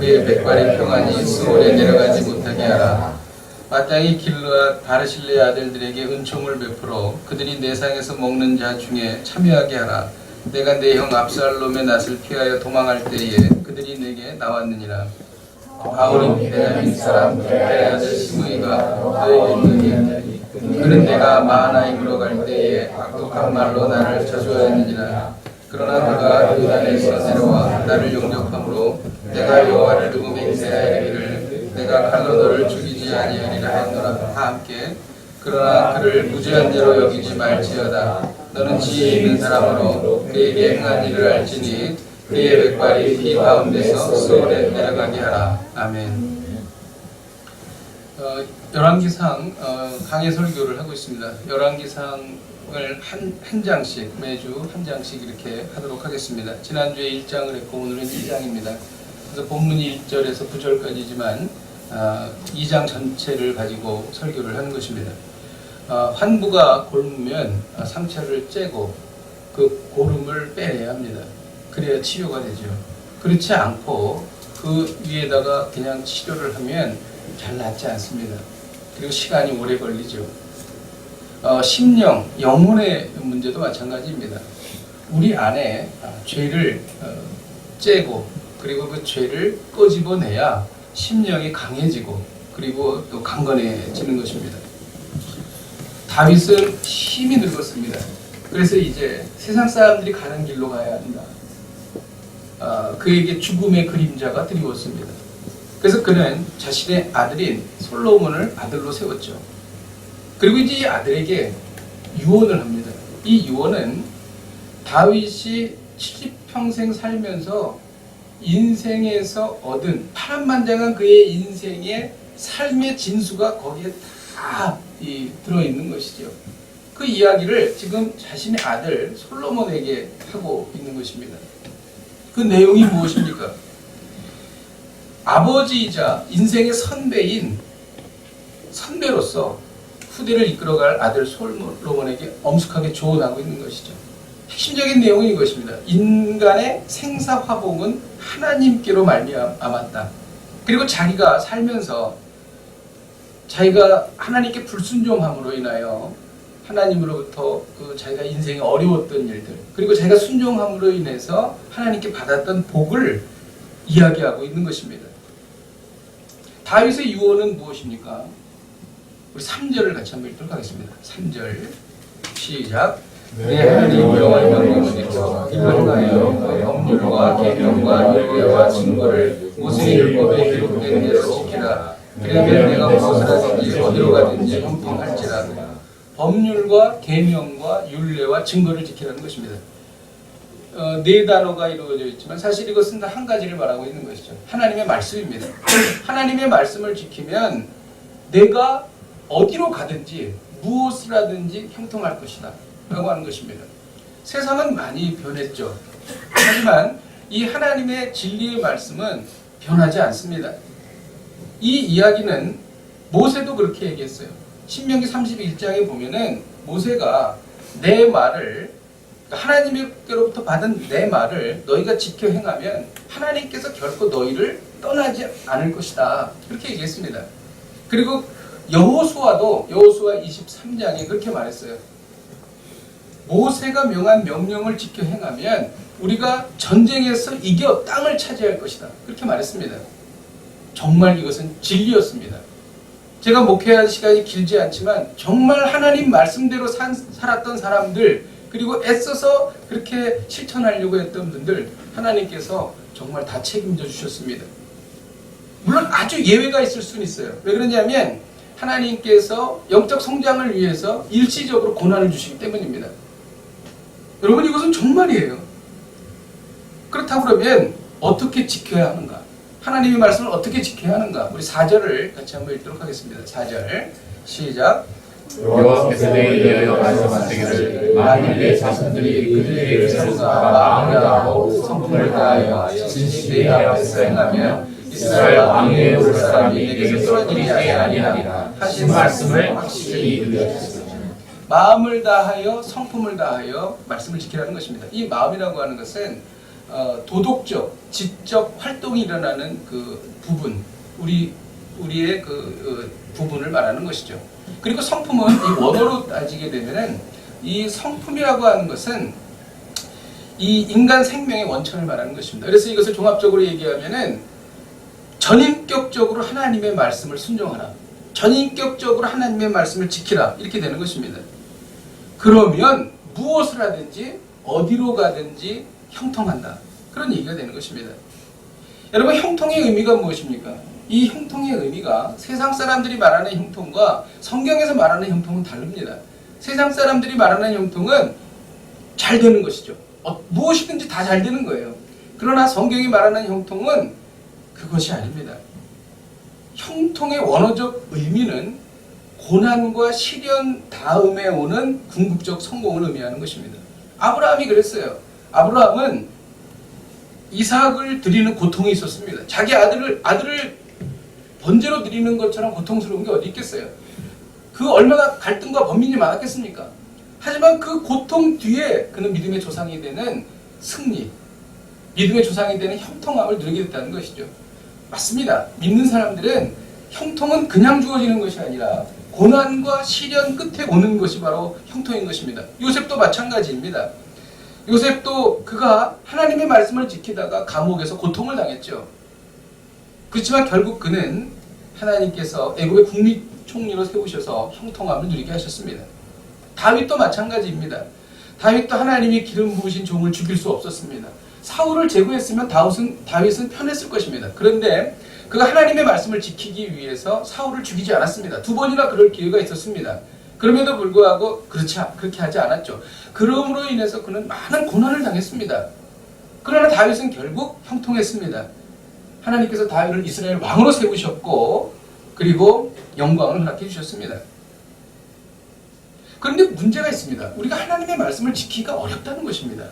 그의 백발의 평안이 수월에 내려가지 못하게 하라. 마땅히 길르앗 바르실레의 아들들에게 은총을 베풀어 그들이 내상에서 먹는 자 중에 참여하게 하라. 내가 내 형 압살롬의 낯을 피하여 도망할 때에 그들이 내게 나왔느니라. 바울이 베냐민 사람 의 아들 시므이가 너에게 이르되 그는 내가 마하나임으로 갈 때에 악독한 말로 나를 저주하였느니라. 그러나 그가 요단에서 내려와 나를 용접함으로 내가 여호와를 두고 맹세하기를 내가 칼로 너를 죽이지 아니하리라 하였노라. 다 함께. 그러나 그를 무죄한 대로 여기지 말지어다. 너는 지혜 있는 사람으로 그에게 행한 일을 알지니 그의 백발이 피 가운데서 수월에 내려가게 하라. 아멘. 열왕기상 강해 설교를 하고 있습니다. 열왕기상을 한 장씩 매주 한 장씩 이렇게 하도록 하겠습니다. 지난주에 1장을 했고 오늘은 2장입니다. 그래서 본문이 1절에서 9절까지지만 2장 전체를 가지고 설교를 하는 것입니다. 환부가 곪으면 상처를 째고 그 고름을 빼내야 합니다. 그래야 치료가 되죠. 그렇지 않고 그 위에다가 그냥 치료를 하면 잘 낫지 않습니다. 그리고 시간이 오래 걸리죠. 심령, 영혼의 문제도 마찬가지입니다. 우리 안에 죄를 째고 그리고 그 죄를 끄집어내야 심령이 강해지고 그리고 또 강건해지는 것입니다. 다윗은 힘이 늙었습니다. 그래서 이제 세상 사람들이 가는 길로 가야 한다. 그에게 죽음의 그림자가 드리웠습니다. 그래서 그는 자신의 아들인 솔로몬을 아들로 세웠죠. 그리고 이제 이 아들에게 유언을 합니다. 이 유언은 다윗이 70평생 살면서 인생에서 얻은 파란만장한 그의 인생의 삶의 진수가 거기에 다 들어있는 것이죠. 그 이야기를 지금 자신의 아들 솔로몬에게 하고 있는 것입니다. 그 내용이 무엇입니까? 아버지이자 인생의 선배로서 후대를 이끌어갈 아들 솔로몬에게 엄숙하게 조언하고 있는 것이죠. 핵심적인 내용은 이것입니다. 인간의 생사화복은 하나님께로 말미암았다. 그리고 자기가 살면서 자기가 하나님께 불순종함으로 인하여 하나님으로부터 자기가 인생에 어려웠던 일들 그리고 자기가 순종함으로 인해서 하나님께 받았던 복을 이야기하고 있는 것입니다. 다윗의 유언은 무엇입니까? 우리 3절을 같이 한번 읽도록 하겠습니다. 3절 시작. 내 하나님 여호와의 명령을 잊고 일어나여 법률과 계명과 율례와 증거를 모세의 율법에 기록된 대로 지키라. 그러면 내가 무엇을 하든지 어디로 가든지 형통할지라. 법률과 계명과 율례와 증거를 지키라는 것입니다. 네 단어가 이루어져 있지만 사실 이것은 다 한 가지를 말하고 있는 것이죠. 하나님의 말씀입니다. 하나님의 말씀을 지키면 내가 어디로 가든지 무엇을 하든지 형통할 것이다 라고 하는 것입니다. 세상은 많이 변했죠. 하지만 이 하나님의 진리의 말씀은 변하지 않습니다. 이 이야기는 모세도 그렇게 얘기했어요. 신명기 31장에 보면은 모세가 내 말을 하나님께로부터 받은 내 말을 너희가 지켜 행하면 하나님께서 결코 너희를 떠나지 않을 것이다. 그렇게 얘기했습니다. 그리고 여호수아 23장에 그렇게 말했어요. 모세가 명한 명령을 지켜 행하면 우리가 전쟁에서 이겨 땅을 차지할 것이다. 그렇게 말했습니다. 정말 이것은 진리였습니다. 제가 목회한 시간이 길지 않지만 정말 하나님 말씀대로 살았던 사람들 그리고 애써서 그렇게 실천하려고 했던 분들 하나님께서 정말 다 책임져 주셨습니다. 물론 아주 예외가 있을 수는 있어요. 왜 그러냐면 하나님께서 영적 성장을 위해서 일시적으로 고난을 주시기 때문입니다. 여러분 이것은 정말이에요. 그렇다고 그러면 어떻게 지켜야 하는가? 하나님의 말씀을 어떻게 지켜야 하는가? 우리 4절을 같이 한번 읽도록 하겠습니다. 4절 시작. 여호와께서 내게 대하여 말씀하시기를 만일 내 자손들이 그들의 살과 마음을 다하고 성품을 다하여 진실히 내 앞에서 행하면 이스라엘 왕위에 올 사람이 내게서 떨어지지 아니하리라 하신 말씀을 확실히 이루셨습니다. 마음을 다하여 성품을 다하여 말씀을 지키라는 것입니다. 이 마음이라고 하는 것은 도덕적, 지적 활동이 일어나는 그 부분, 우리의 부분을 말하는 것이죠. 그리고 성품은 이 원어로 따지게 되면은 이 성품이라고 하는 것은 이 인간 생명의 원천을 말하는 것입니다. 그래서 이것을 종합적으로 얘기하면은 전인격적으로 하나님의 말씀을 순종하라. 전인격적으로 하나님의 말씀을 지키라. 이렇게 되는 것입니다. 그러면 무엇을 하든지 어디로 가든지 형통한다. 그런 얘기가 되는 것입니다. 여러분, 형통의 의미가 무엇입니까? 이 형통의 의미가 세상 사람들이 말하는 형통과 성경에서 말하는 형통은 다릅니다. 세상 사람들이 말하는 형통은 잘 되는 것이죠. 무엇이든지 다 잘 되는 거예요. 그러나 성경이 말하는 형통은 그것이 아닙니다. 형통의 원어적 의미는 고난과 시련 다음에 오는 궁극적 성공을 의미하는 것입니다. 아브라함이 그랬어요. 아브라함은 이삭을 드리는 고통이 있었습니다. 자기 아들을 번제로 드리는 것처럼 고통스러운 게 어디 있겠어요? 그 얼마나 갈등과 번민이 많았겠습니까? 하지만 그 고통 뒤에 그는 믿음의 조상이 되는 승리, 믿음의 조상이 되는 형통함을 누리게 됐다는 것이죠. 맞습니다. 믿는 사람들은 형통은 그냥 주어지는 것이 아니라 고난과 시련 끝에 오는 것이 바로 형통인 것입니다. 요셉도 마찬가지입니다. 요셉도 그가 하나님의 말씀을 지키다가 감옥에서 고통을 당했죠. 그렇지만 결국 그는 하나님께서 애굽의 국립총리로 세우셔서 형통함을 누리게 하셨습니다. 다윗도 마찬가지입니다. 다윗도 하나님이 기름 부으신 종을 죽일 수 없었습니다. 사울을 제거했으면 다윗은 편했을 것입니다. 그런데 그가 하나님의 말씀을 지키기 위해서 사울을 죽이지 않았습니다. 2번이나 그럴 기회가 있었습니다. 그럼에도 불구하고 그렇게 하지 않았죠. 그럼으로 인해서 그는 많은 고난을 당했습니다. 그러나 다윗은 결국 형통했습니다. 하나님께서 다윗을 이스라엘 왕으로 세우셨고 그리고 영광을 허락해 주셨습니다. 그런데 문제가 있습니다. 우리가 하나님의 말씀을 지키기가 어렵다는 것입니다.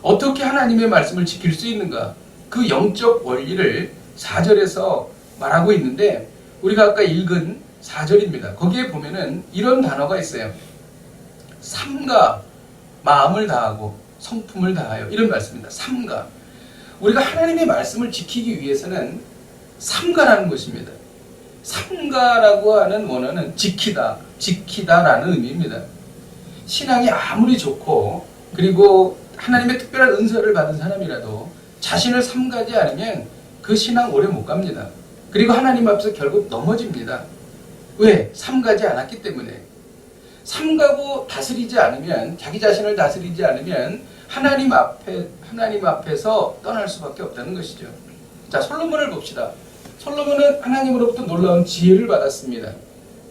어떻게 하나님의 말씀을 지킬 수 있는가? 그 영적 원리를 4절에서 말하고 있는데 우리가 아까 읽은 4절입니다. 거기에 보면은 이런 단어가 있어요. 삼가, 마음을 다하고 성품을 다하여, 이런 말씀입니다. 삼가. 우리가 하나님의 말씀을 지키기 위해서는 삼가라는 것입니다. 삼가라고 하는 원어는 지키다라는 의미입니다. 신앙이 아무리 좋고 그리고 하나님의 특별한 은사를 받은 사람이라도 자신을 삼가지 않으면 그 신앙 오래 못 갑니다. 그리고 하나님 앞에서 결국 넘어집니다. 왜? 삼가지 않았기 때문에. 삼가고 다스리지 않으면, 자기 자신을 다스리지 않으면 하나님 앞에서 떠날 수밖에 없다는 것이죠. 자, 솔로몬을 봅시다. 솔로몬은 하나님으로부터 놀라운 지혜를 받았습니다.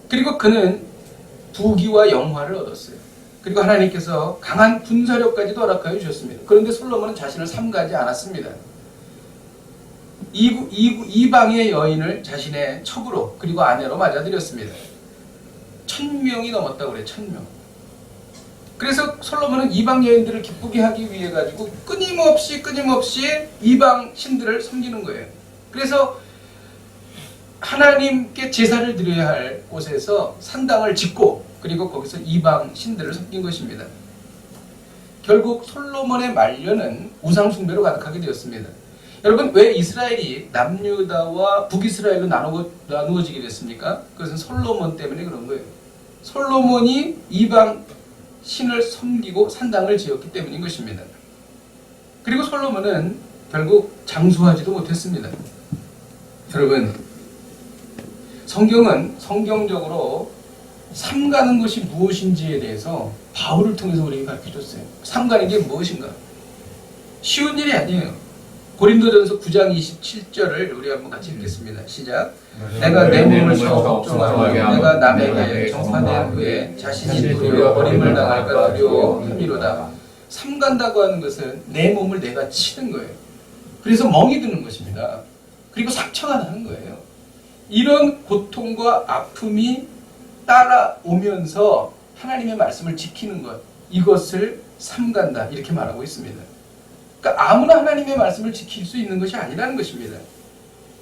그리고 그는 부귀와 영화를 얻었어요. 그리고 하나님께서 강한 군사력까지도 허락하여 주셨습니다. 그런데 솔로몬은 자신을 삼가지 않았습니다. 이방의 여인을 자신의 첩으로 그리고 아내로 맞아들였습니다. 1000명이 넘었다고 그래요. 1000명. 그래서 솔로몬은 이방 여인들을 기쁘게 하기 위해 가지고 끊임없이 이방 신들을 섬기는 거예요. 그래서 하나님께 제사를 드려야 할 곳에서 산당을 짓고 그리고 거기서 이방 신들을 섬긴 것입니다. 결국 솔로몬의 말년은 우상 숭배로 가득하게 되었습니다. 여러분, 왜 이스라엘이 남유다와 북이스라엘로 나누어지게 됐습니까? 그것은 솔로몬 때문에 그런 거예요. 솔로몬이 이방 신을 섬기고 산당을 지었기 때문인 것입니다. 그리고 솔로몬은 결국 장수하지도 못했습니다. 여러분, 성경은 성경적으로 삼가는 것이 무엇인지에 대해서 바울을 통해서 우리에게 가르쳐줬어요. 삼가는 게 무엇인가? 쉬운 일이 아니에요. 고린도전서 9장 27절을 우리 한번 같이 읽겠습니다. 시작. 내가 내 몸을 걱정하며 내가 남에게 정파된 후에 자신이 두려워 버림을 당할까 두려워함이로다. 삼간다고 하는 것은 내 몸을 내가 치는 거예요. 그래서 멍이 드는 것입니다. 그리고 상처가 나는 거예요. 이런 고통과 아픔이 따라오면서 하나님의 말씀을 지키는 것, 이것을 삼간다 이렇게 말하고 있습니다. 그러니까 아무나 하나님의 말씀을 지킬 수 있는 것이 아니라는 것입니다.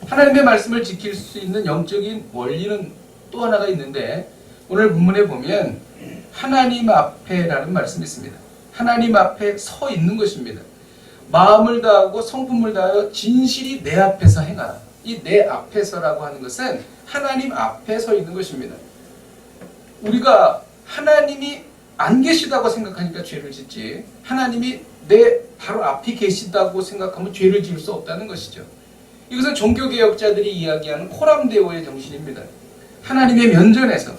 하나님의 말씀을 지킬 수 있는 영적인 원리는 또 하나가 있는데 오늘 본문에 보면 하나님 앞에라는 말씀이 있습니다. 하나님 앞에 서 있는 것입니다. 마음을 다하고 성품을 다하여 진실이 내 앞에서 행하라. 이 내 앞에서라고 하는 것은 하나님 앞에 서 있는 것입니다. 우리가 하나님이 안 계시다고 생각하니까 죄를 짓지, 하나님이 내 바로 앞에 계시다고 생각하면 죄를 지을 수 없다는 것이죠. 이것은 종교개혁자들이 이야기하는 코람데오의 정신입니다. 하나님의 면전에서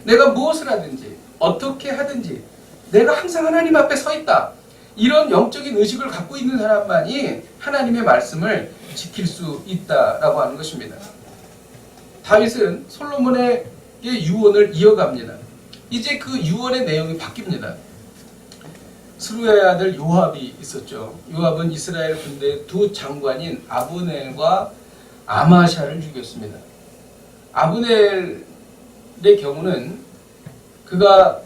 내가 무엇을 하든지 어떻게 하든지 내가 항상 하나님 앞에 서 있다. 이런 영적인 의식을 갖고 있는 사람만이 하나님의 말씀을 지킬 수 있다라고 하는 것입니다. 다윗은 솔로몬의 유언을 이어갑니다. 이제 그 유언의 내용이 바뀝니다. 스루야의 아들 요압이 있었죠. 요압은 이스라엘 군대 두 장관인 아브넬과 아마샤를 죽였습니다. 아브넬의 경우는 그가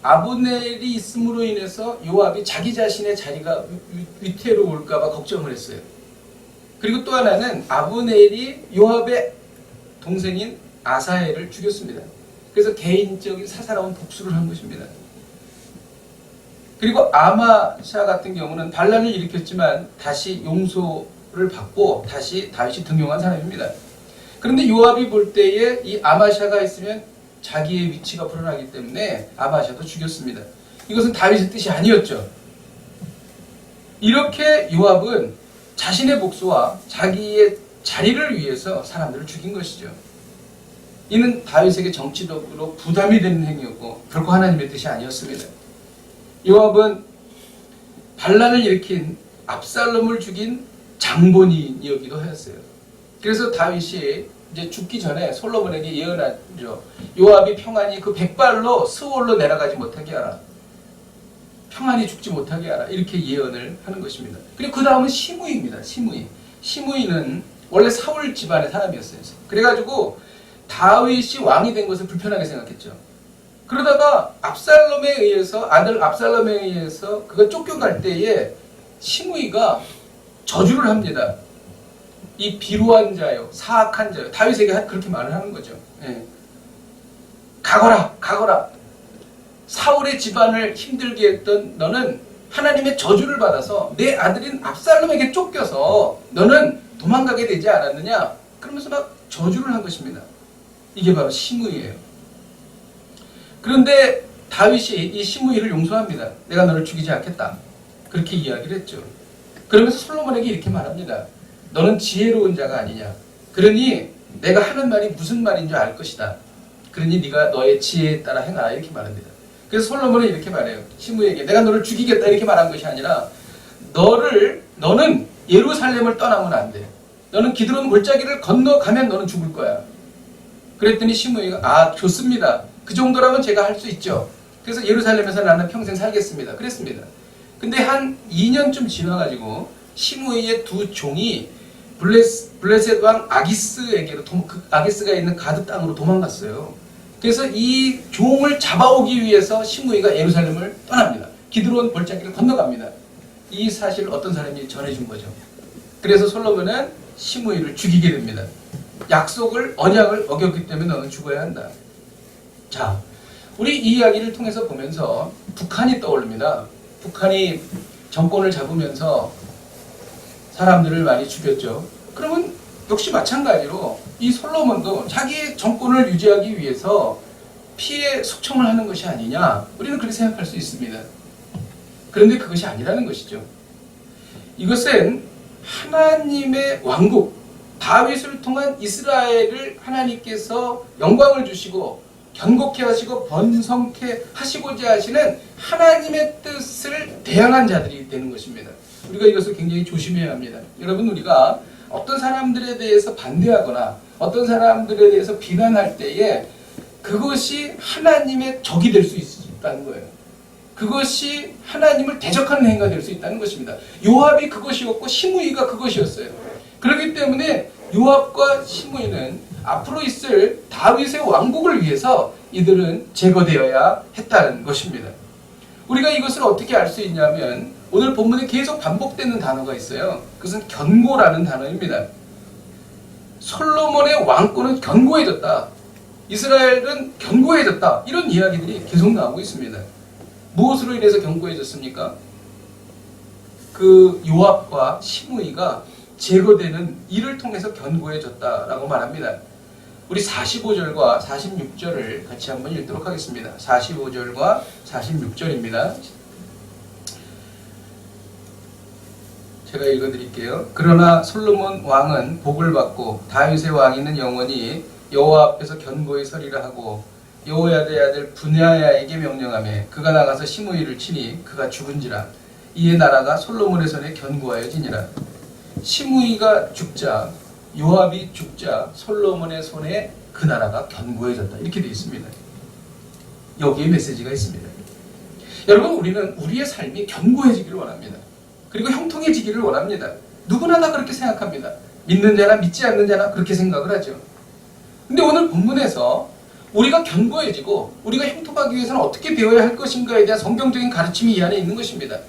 아브넬이 있음으로 인해서 요압이 자기 자신의 자리가 위태로울까봐 걱정을 했어요. 그리고 또 하나는 아브넬이 요압의 동생인 아사헬을 죽였습니다. 그래서 개인적인 사사로운 복수를 한 것입니다. 그리고 아마샤 같은 경우는 반란을 일으켰지만 다시 용서를 받고 다시 다윗이 등용한 사람입니다. 그런데 요압이 볼 때에 이 아마샤가 있으면 자기의 위치가 불안하기 때문에 아마샤도 죽였습니다. 이것은 다윗의 뜻이 아니었죠. 이렇게 요압은 자신의 복수와 자기의 자리를 위해서 사람들을 죽인 것이죠. 이는 다윗에게 정치적으로 부담이 되는 행위였고 결코 하나님의 뜻이 아니었습니다. 요압은 반란을 일으킨 압살롬을 죽인 장본인이었기도 하였어요. 그래서 다윗이 이제 죽기 전에 솔로몬에게 예언하죠. 요압이 평안히 그 100발로 스올로 내려가지 못하게 하라. 평안히 죽지 못하게 하라. 이렇게 예언을 하는 것입니다. 그리고 그 다음은 시므이입니다. 시므이는 원래 사울 집안의 사람이었어요. 그래가지고 다윗이 왕이 된 것을 불편하게 생각했죠. 그러다가 압살롬에 의해서, 아들 압살롬에 의해서 그가 쫓겨갈 때에 시므이가 저주를 합니다. 이 비루한 자요, 사악한 자요. 다윗에게 그렇게 말을 하는 거죠. 예. 가거라. 사울의 집안을 힘들게 했던 너는 하나님의 저주를 받아서 내 아들인 압살롬에게 쫓겨서 너는 도망가게 되지 않았느냐? 그러면서 막 저주를 한 것입니다. 이게 바로 시므이예요. 그런데 다윗이 이 시므이를 용서합니다. 내가 너를 죽이지 않겠다. 그렇게 이야기를 했죠. 그러면서 솔로몬에게 이렇게 말합니다. 너는 지혜로운 자가 아니냐. 그러니 내가 하는 말이 무슨 말인 줄 알 것이다. 그러니 네가 너의 지혜에 따라 행하라. 이렇게 말합니다. 그래서 솔로몬은 이렇게 말해요. 시므이에게 내가 너를 죽이겠다 이렇게 말한 것이 아니라 너는 예루살렘을 떠나면 안 돼. 너는 기드론 골짜기를 건너가면 너는 죽을 거야. 그랬더니 시므이가 좋습니다. 그 정도라면 제가 할 수 있죠. 그래서 예루살렘에서 나는 평생 살겠습니다. 그랬습니다. 근데 한 2년쯤 지나가지고 시므이의 두 종이 블레셋 왕 아기스에게로 아기스가 있는 가드 땅으로 도망갔어요. 그래서 이 종을 잡아오기 위해서 시므이가 예루살렘을 떠납니다. 기드론 골짜기를 건너갑니다. 이 사실을 어떤 사람이 전해준 거죠. 그래서 솔로몬은 시므이를 죽이게 됩니다. 언약을 어겼기 때문에 너는 죽어야 한다. 자, 우리 이 이야기를 통해서 보면서 북한이 떠오릅니다. 북한이 정권을 잡으면서 사람들을 많이 죽였죠. 그러면 역시 마찬가지로 이 솔로몬도 자기의 정권을 유지하기 위해서 피해 숙청을 하는 것이 아니냐, 우리는 그렇게 생각할 수 있습니다. 그런데 그것이 아니라는 것이죠. 이것은 하나님의 왕국, 다윗을 통한 이스라엘을 하나님께서 영광을 주시고 견고케 하시고 번성케 하시고자 하시는 하나님의 뜻을 대항한 자들이 되는 것입니다. 우리가 이것을 굉장히 조심해야 합니다. 여러분, 우리가 어떤 사람들에 대해서 반대하거나 어떤 사람들에 대해서 비난할 때에 그것이 하나님의 적이 될 수 있다는 거예요. 그것이 하나님을 대적하는 행위가 될 수 있다는 것입니다. 요압이 그것이었고 시므이가 그것이었어요. 그렇기 때문에 요압과 시므이는 앞으로 있을 다윗의 왕국을 위해서 이들은 제거되어야 했다는 것입니다. 우리가 이것을 어떻게 알 수 있냐면 오늘 본문에 계속 반복되는 단어가 있어요. 그것은 견고라는 단어입니다. 솔로몬의 왕권은 견고해졌다. 이스라엘은 견고해졌다. 이런 이야기들이 계속 나오고 있습니다. 무엇으로 인해서 견고해졌습니까? 그 요압과 시므이가 제거되는 이를 통해서 견고해졌다라고 말합니다. 우리 45절과 46절을 같이 한번 읽도록 하겠습니다. 45절과 46절입니다. 제가 읽어드릴게요. 그러나 솔로몬 왕은 복을 받고 다윗의 왕위는 영원히 여호와 앞에서 견고히 서리라 하고 여호야다의 아들 분야야에게 명령하며 그가 나가서 시므이를 치니 그가 죽은지라. 이에 나라가 솔로몬의 손에 견고하여지니라. 시므이가 죽자, 요압이 죽자 솔로몬의 손에 그 나라가 견고해졌다. 이렇게 되어 있습니다. 여기에 메시지가 있습니다. 여러분, 우리는 우리의 삶이 견고해지기를 원합니다. 그리고 형통해지기를 원합니다. 누구나 다 그렇게 생각합니다. 믿는 자나 믿지 않는 자나 그렇게 생각을 하죠. 근데 오늘 본문에서 우리가 견고해지고 우리가 형통하기 위해서는 어떻게 되어야 할 것인가에 대한 성경적인 가르침이 이 안에 있는 것입니다.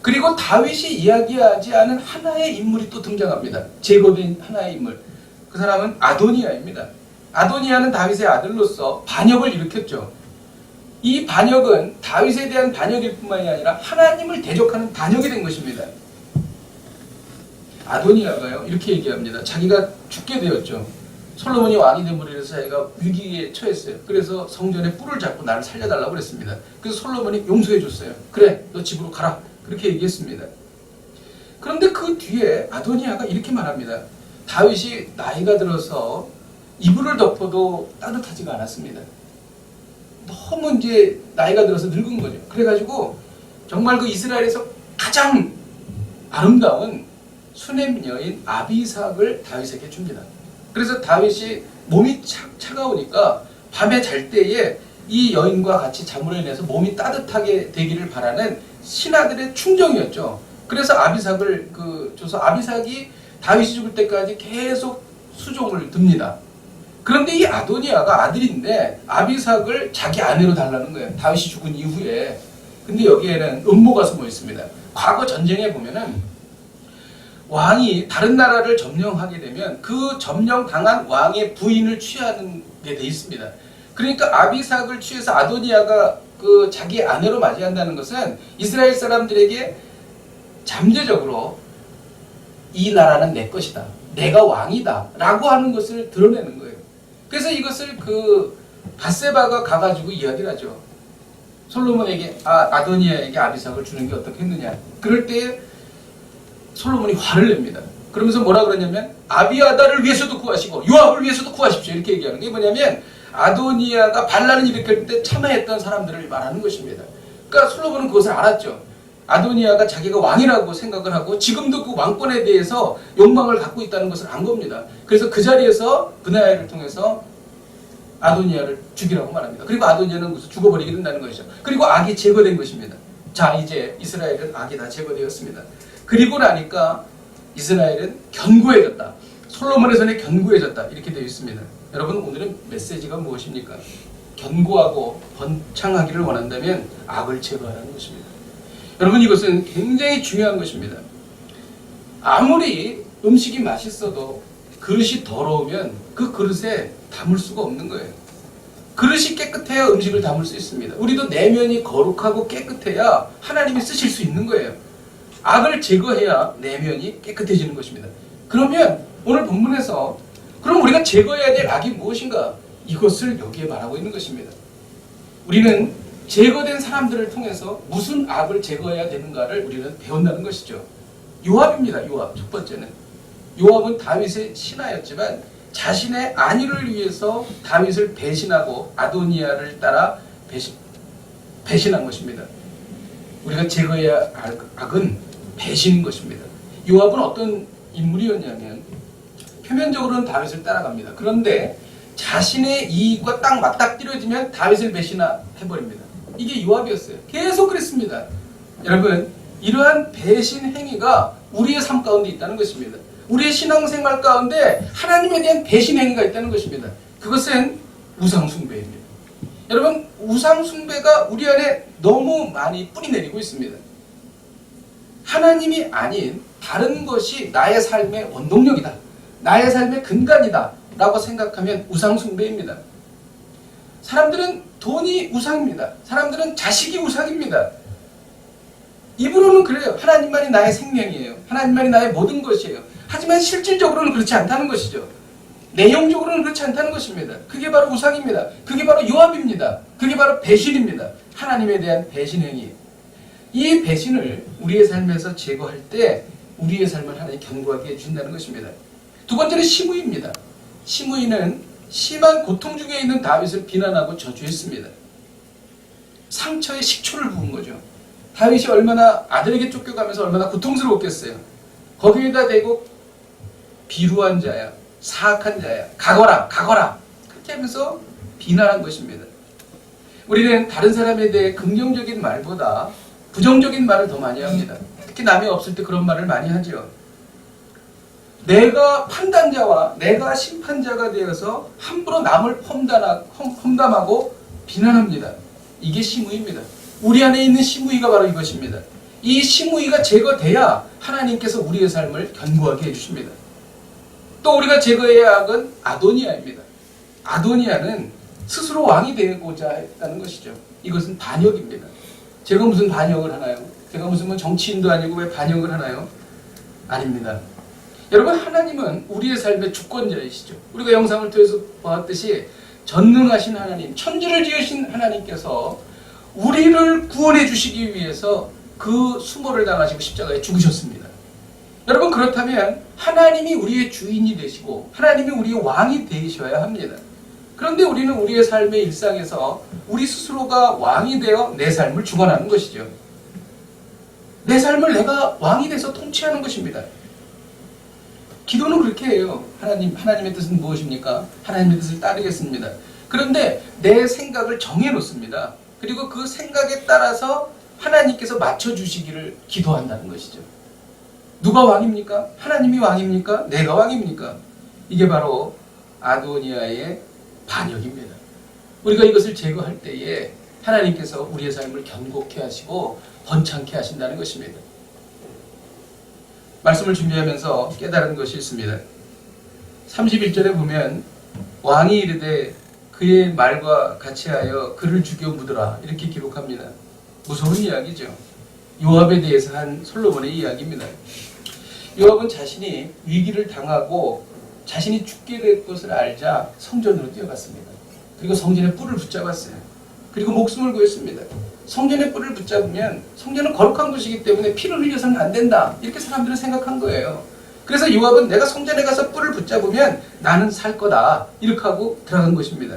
그리고 다윗이 이야기하지 않은 하나의 인물이 또 등장합니다. 제거된 하나의 인물. 그 사람은 아도니아입니다. 아도니아는 다윗의 아들로서 반역을 일으켰죠. 이 반역은 다윗에 대한 반역일 뿐만이 아니라 하나님을 대적하는 반역이 된 것입니다. 아도니아가요, 이렇게 얘기합니다. 자기가 죽게 되었죠. 솔로몬이 왕이 됨으로 인해서 자기가 위기에 처했어요. 그래서 성전에 뿔을 잡고 나를 살려달라고 그랬습니다. 그래서 솔로몬이 용서해 줬어요. 그래, 너 집으로 가라. 그렇게 얘기했습니다. 그런데 그 뒤에 아도니아가 이렇게 말합니다. 다윗이 나이가 들어서 이불을 덮어도 따뜻하지가 않았습니다. 너무 이제 나이가 들어서 늙은 거죠. 그래가지고 정말 그 이스라엘에서 가장 아름다운 수냄 여인 아비삭을 다윗에게 줍니다. 그래서 다윗이 몸이 차가우니까 밤에 잘 때에 이 여인과 같이 잠으로 인해서 몸이 따뜻하게 되기를 바라는 신하들의 충정이었죠. 그래서 아비삭을 줘서 아비삭이 다윗이 죽을 때까지 계속 수종을 듭니다. 그런데 이 아도니아가 아들인데 아비삭을 자기 아내로 달라는 거예요. 다윗이 죽은 이후에. 근데 여기에는 음모가 숨어 있습니다. 과거 전쟁에 보면은 왕이 다른 나라를 점령하게 되면 그 점령당한 왕의 부인을 취하는 게 돼 있습니다. 그러니까 아비삭을 취해서 아도니아가 자기 아내로 맞이한다는 것은 이스라엘 사람들에게 잠재적으로 이 나라는 내 것이다, 내가 왕이다 라고 하는 것을 드러내는 거예요. 그래서 이것을 밧세바가 가가지고 이야기를 하죠. 솔로몬에게 아도니아에게 아비삭을 주는 게 어떻겠느냐. 그럴 때 솔로몬이 화를 냅니다. 그러면서 뭐라 그러냐면 아비아다를 위해서도 구하시고 요압을 위해서도 구하십시오. 이렇게 얘기하는 게 뭐냐면 아도니아가 반란을 일으킬 때 참여했던 사람들을 말하는 것입니다. 그러니까 솔로몬은 그것을 알았죠. 아도니아가 자기가 왕이라고 생각을 하고 지금도 그 왕권에 대해서 욕망을 갖고 있다는 것을 안 겁니다. 그래서 그 자리에서 브나야를 통해서 아도니아를 죽이라고 말합니다. 그리고 아도니아는 무슨 죽어버리게 된다는 것이죠. 그리고 악이 제거된 것입니다. 자, 이제 이스라엘은 악이 다 제거되었습니다. 그리고 나니까 이스라엘은 견고해졌다. 솔로몬의 손에 견고해졌다. 이렇게 되어 있습니다. 여러분, 오늘의 메시지가 무엇입니까? 견고하고 번창하기를 원한다면 악을 제거하라는 것입니다. 여러분, 이것은 굉장히 중요한 것입니다. 아무리 음식이 맛있어도 그릇이 더러우면 그 그릇에 담을 수가 없는 거예요. 그릇이 깨끗해야 음식을 담을 수 있습니다. 우리도 내면이 거룩하고 깨끗해야 하나님이 쓰실 수 있는 거예요. 악을 제거해야 내면이 깨끗해지는 것입니다. 그러면 오늘 본문에서 그럼 우리가 제거해야 될 악이 무엇인가? 이것을 여기에 말하고 있는 것입니다. 우리는 제거된 사람들을 통해서 무슨 악을 제거해야 되는가를 우리는 배운다는 것이죠. 요압입니다. 요압. 첫 번째는 요압은 다윗의 신하였지만 자신의 안위를 위해서 다윗을 배신하고 아도니아를 따라 배신한 것입니다. 우리가 제거해야 할 악은 배신인 것입니다. 요압은 어떤 인물이었냐면 표면적으로는 다윗을 따라갑니다. 그런데 자신의 이익과 딱 맞닥뜨려지면 다윗을 배신해버립니다. 이게 요압이었어요. 계속 그랬습니다. 여러분, 이러한 배신 행위가 우리의 삶 가운데 있다는 것입니다. 우리의 신앙생활 가운데 하나님에 대한 배신 행위가 있다는 것입니다. 그것은 우상숭배입니다. 여러분, 우상숭배가 우리 안에 너무 많이 뿌리내리고 있습니다. 하나님이 아닌 다른 것이 나의 삶의 원동력이다, 나의 삶의 근간이다 라고 생각하면 우상숭배입니다. 사람들은 돈이 우상입니다. 사람들은 자식이 우상입니다. 입으로는 그래요. 하나님만이 나의 생명이에요. 하나님만이 나의 모든 것이에요. 하지만 실질적으로는 그렇지 않다는 것이죠. 내용적으로는 그렇지 않다는 것입니다. 그게 바로 우상입니다. 그게 바로 요압입니다. 그게 바로 배신입니다. 하나님에 대한 배신 행위. 이 배신을 우리의 삶에서 제거할 때 우리의 삶을 하나님 견고하게 해주신다는 것입니다. 두 번째는 시므이입니다. 시므이는 심한 고통 중에 있는 다윗을 비난하고 저주했습니다. 상처에 식초를 부은 거죠. 다윗이 얼마나 아들에게 쫓겨가면서 얼마나 고통스러웠겠어요. 거기에다 대고 비루한 자야, 사악한 자야, 가거라, 가거라 그렇게 하면서 비난한 것입니다. 우리는 다른 사람에 대해 긍정적인 말보다 부정적인 말을 더 많이 합니다. 특히 남이 없을 때 그런 말을 많이 하죠. 내가 판단자와 내가 심판자가 되어서 함부로 남을 험담하고 비난합니다. 이게 시므이입니다. 우리 안에 있는 시므이가 바로 이것입니다. 이 시므이가 제거돼야 하나님께서 우리의 삶을 견고하게 해주십니다. 또 우리가 제거해야 하건 아도니아입니다. 아도니아는 스스로 왕이 되고자 했다는 것이죠. 이것은 반역입니다. 제가 무슨 반역을 하나요? 제가 무슨 정치인도 아니고 왜 반역을 하나요? 아닙니다. 여러분, 하나님은 우리의 삶의 주권자이시죠. 우리가 영상을 통해서 보았듯이 전능하신 하나님, 천지를 지으신 하나님께서 우리를 구원해 주시기 위해서 그 수모를 당하시고 십자가에 죽으셨습니다. 여러분, 그렇다면 하나님이 우리의 주인이 되시고 하나님이 우리의 왕이 되셔야 합니다. 그런데 우리는 우리의 삶의 일상에서 우리 스스로가 왕이 되어 내 삶을 주관하는 것이죠. 내 삶을 내가 왕이 돼서 통치하는 것입니다. 기도는 그렇게 해요. 하나님의 뜻은 무엇입니까? 하나님의 뜻을 따르겠습니다. 그런데 내 생각을 정해놓습니다. 그리고 그 생각에 따라서 하나님께서 맞춰주시기를 기도한다는 것이죠. 누가 왕입니까? 하나님이 왕입니까? 내가 왕입니까? 이게 바로 아도니아의 반역입니다. 우리가 이것을 제거할 때에 하나님께서 우리의 삶을 견고케 하시고 번창케 하신다는 것입니다. 말씀을 준비하면서 깨달은 것이 있습니다. 31절에 보면 왕이 이르되 그의 말과 같이 하여 그를 죽여 묻으라 이렇게 기록합니다. 무서운 이야기죠. 요압에 대해서 한 솔로몬의 이야기입니다. 요압은 자신이 위기를 당하고 자신이 죽게 될 것을 알자 성전으로 뛰어갔습니다. 그리고 성전의 뿔을 붙잡았어요. 그리고 목숨을 구했습니다. 성전의 뿔을 붙잡으면 성전은 거룩한 곳이기 때문에 피를 흘려서는 안 된다. 이렇게 사람들은 생각한 거예요. 그래서 요압은 내가 성전에 가서 뿔을 붙잡으면 나는 살 거다. 이렇게 하고 들어간 것입니다.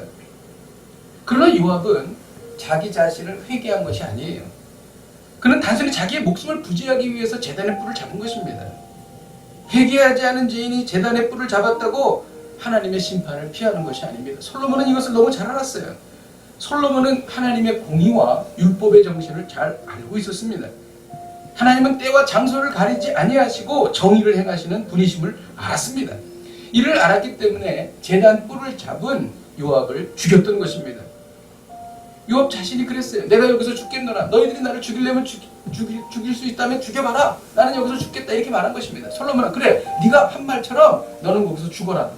그러나 요압은 자기 자신을 회개한 것이 아니에요. 그는 단순히 자기의 목숨을 부지하기 위해서 제단의 뿔을 잡은 것입니다. 회개하지 않은 죄인이 제단의 뿔을 잡았다고 하나님의 심판을 피하는 것이 아닙니다. 솔로몬은 이것을 너무 잘 알았어요. 솔로몬은 하나님의 공의와 율법의 정신을 잘 알고 있었습니다. 하나님은 때와 장소를 가리지 아니하시고 정의를 행하시는 분이심을 알았습니다. 이를 알았기 때문에 제단 뿔을 잡은 요압을 죽였던 것입니다. 요압 자신이 그랬어요. 내가 여기서 죽겠노라. 너희들이 나를 죽이려면 죽일 수 있다면 죽여봐라. 나는 여기서 죽겠다. 이렇게 말한 것입니다. 솔로몬아, 그래, 네가 한 말처럼 너는 거기서 죽어라.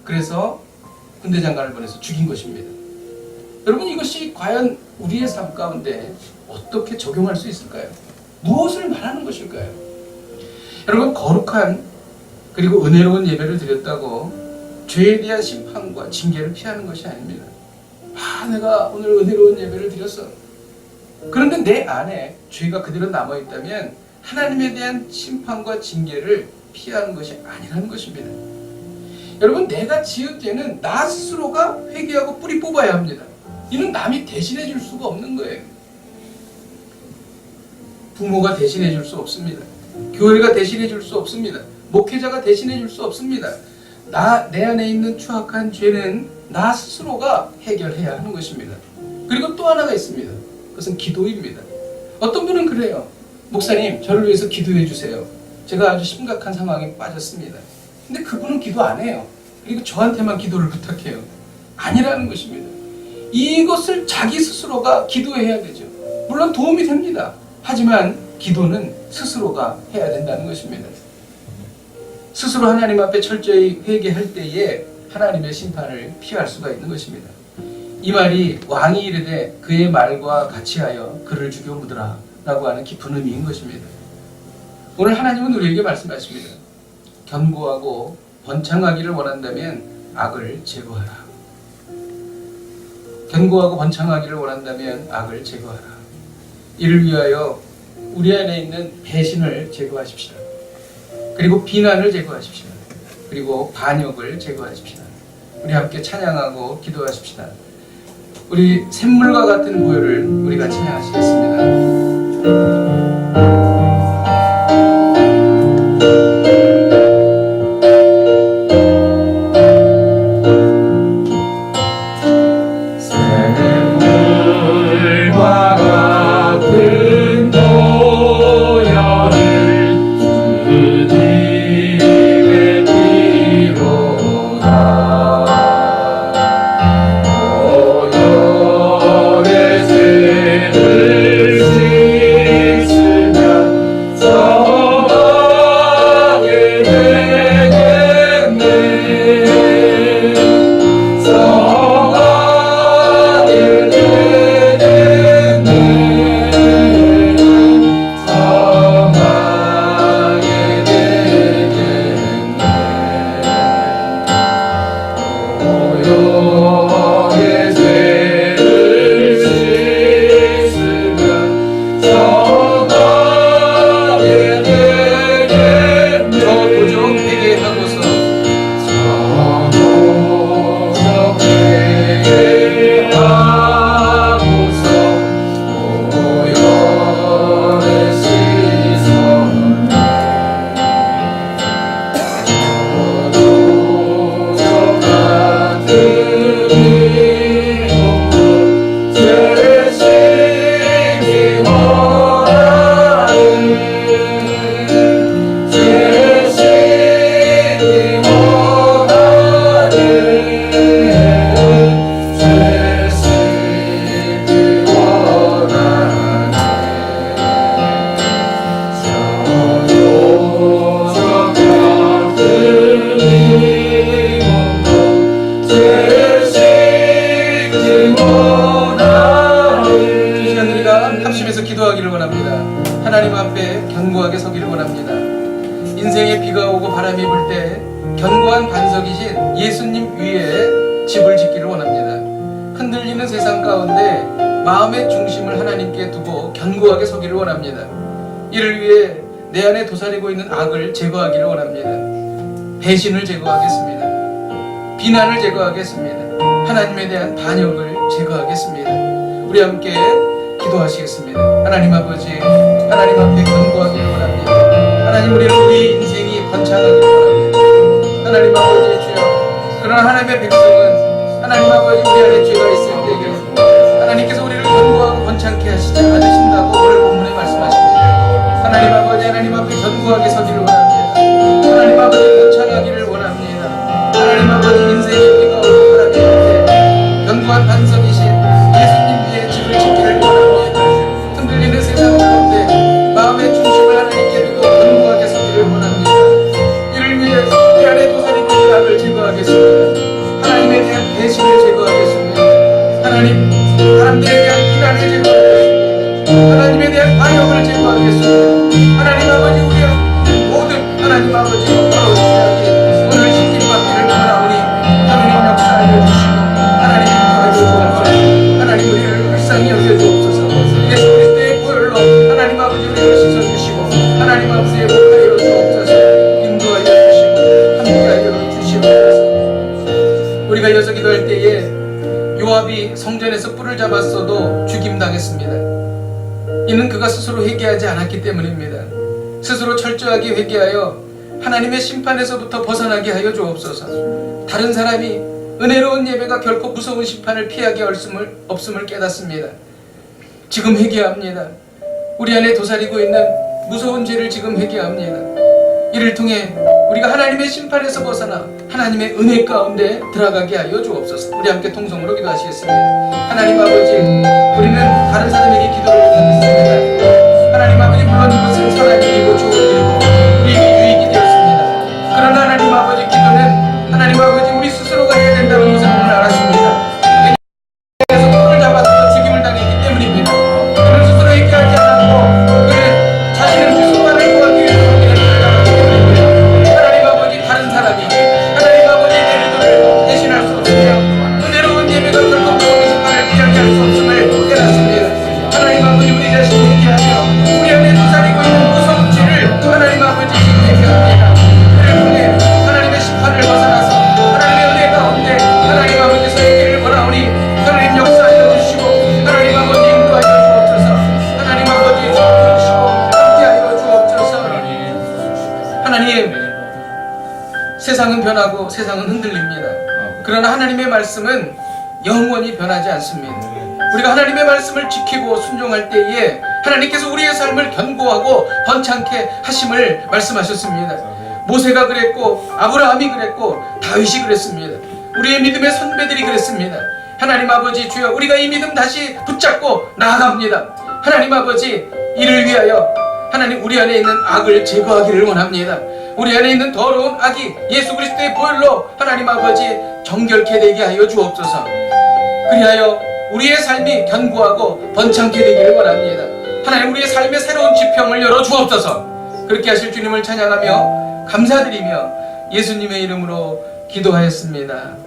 그래서 군대 장관을 보내서 죽인 것입니다. 여러분, 이것이 과연 우리의 삶 가운데 어떻게 적용할 수 있을까요? 무엇을 말하는 것일까요? 여러분, 거룩한 그리고 은혜로운 예배를 드렸다고 죄에 대한 심판과 징계를 피하는 것이 아닙니다. 내가 오늘 은혜로운 예배를 드렸어. 그런데 내 안에 죄가 그대로 남아있다면 하나님에 대한 심판과 징계를 피하는 것이 아니라는 것입니다. 여러분, 내가 지은 죄는 나 스스로가 회개하고 뿌리 뽑아야 합니다. 이는 남이 대신해 줄 수가 없는 거예요. 부모가 대신해 줄 수 없습니다. 교회가 대신해 줄 수 없습니다. 목회자가 대신해 줄 수 없습니다. 내 안에 있는 추악한 죄는 나 스스로가 해결해야 하는 것입니다. 그리고 또 하나가 있습니다. 그것은 기도입니다. 어떤 분은 그래요. 목사님, 저를 위해서 기도해 주세요. 제가 아주 심각한 상황에 빠졌습니다. 근데 그분은 기도 안 해요. 그리고 저한테만 기도를 부탁해요. 아니라는 것입니다. 이것을 자기 스스로가 기도해야 되죠. 물론 도움이 됩니다. 하지만 기도는 스스로가 해야 된다는 것입니다. 스스로 하나님 앞에 철저히 회개할 때에 하나님의 심판을 피할 수가 있는 것입니다. 이 말이 왕이 이르되 그의 말과 같이 하여 그를 죽여 묻으라 라고 하는 깊은 의미인 것입니다. 오늘 하나님은 우리에게 말씀하십니다. 견고하고 번창하기를 원한다면 악을 제거하라. 견고하고 번창하기를 원한다면 악을 제거하라. 이를 위하여 우리 안에 있는 배신을 제거하십시오. 그리고 비난을 제거하십시오. 그리고 반역을 제거하십시오. 우리 함께 찬양하고 기도하십시다. 우리 샘물과 같은 보혈을 우리가 찬양하시겠습니다. 기도하기를 원합니다. 하나님 앞에 견고하게 서기를 원합니다. 인생에 비가 오고 바람이 불 때 견고한 반석이신 예수님 위에 집을 짓기를 원합니다. 흔들리는 세상 가운데 마음의 중심을 하나님께 두고 견고하게 서기를 원합니다. 이를 위해 내 안에 도사리고 있는 악을 제거하기를 원합니다. 배신을 제거하겠습니다. 비난을 제거하겠습니다. 하나님에 대한 반역을 제거하겠습니다. 우리 함께 기도하시겠습니다. 하나님 아버지, 하나님 앞에 견고하기를 원합니다. 하나님, 우리 인생이 번창하기를 원합니다. 하나님 아버지 주여, 그러나 하나님의 백성은 하나님 아버지 우리 안에 죄가 있을 때에 하나님께서 우리를 견고하고 번창케 하시지 않으신다고 오늘 본문에 말씀하십니다. 하나님 아버지, 하나님 앞에 견고하게 서기를 원합니다. 하나님 아버지 번창하기를 원합니다. 하나님 아버지, 인생의 비가 오고 바람이 불 때 견고한 반석이신 예수님 위에 집을 짓기를 원합니다. 흔들리는 세상 가운데 마음의 중심을 하나님께 두고 견고하게 서기를 원합니다. 이를 위해 내 안에 도사리고 있는 악을 제거하겠습니다. 하나님에 대한 배신을 제거하겠습니다. 하나님, 사람들에 대한 비난을 제거하겠습니다. 하나님에 대한 반역을 제거하겠습니다. 하나님 아버지, 우리 모든 하나님 아버지 더러운 죄악이 오늘 신김받기를 원하오니 하나님 역사 알려주시고 하나님 도와주옵소서. 하나님 우리를 불쌍히 여겨주옵소서. 예수 그리스도의 보혈로 하나님 아버지 우리를 씻어주시고 하나님 아버지의 목하여 주옵소서. 인도하여 주시고 함께하여 주시옵소서. 우리가 이어서 기도할 때에 요압이 성전에서 뿔을 잡았어도 죽임당했습니다. 이는 그가 스스로 회개하지 않았기 때문입니다. 스스로 철저하게 회개하여 하나님의 심판에서부터 벗어나게 하여 주옵소서. 다른 사람이 은혜로운 예배가 결코 무서운 심판을 피하게 할 없음을 깨닫습니다. 지금 회개합니다. 우리 안에 도사리고 있는 무서운 죄를 지금 회개합니다. 이를 통해 우리가 하나님의 심판에서 벗어나 하나님의 은혜 가운데 들어가게 하여 주옵소서. 우리 함께 통성으로 기도하시겠습니다. 하나님 아버지, 우리는 다른 사람에게 기도를 드리겠습니다. 하나님 아버지, 물론 이것은 선한 일이고 좋은 일이고 우리에게 유익이 되었습니다. 그러나 하나님 아버지, 기도는 하나님 아버지 우리 스스로가 해야 된다는 것을 오늘 알았습니다. 그래서 뿔을 잡아서 죽임을 당했기 때문입니다. 그를 스스로 얘기하지 않고 변하고 세상은 흔들립니다. 그러나 하나님의 말씀은 영원히 변하지 않습니다. 우리가 하나님의 말씀을 지키고 순종할 때에 하나님께서 우리의 삶을 견고하고 번창케 하심을 말씀하셨습니다. 모세가 그랬고 아브라함이 그랬고 다윗이 그랬습니다. 우리의 믿음의 선배들이 그랬습니다. 하나님 아버지 주여, 우리가 이 믿음 다시 붙잡고 나아갑니다. 하나님 아버지, 이를 위하여 하나님 우리 안에 있는 악을 제거하기를 원합니다. 우리 안에 있는 더러운 악이 예수 그리스도의 보혈로 하나님 아버지 정결케 되게 하여 주옵소서. 그리하여 우리의 삶이 견고하고 번창케 되기를 원합니다. 하나님 우리의 삶의 새로운 지평을 열어 주옵소서. 그렇게 하실 주님을 찬양하며 감사드리며 예수님의 이름으로 기도하였습니다.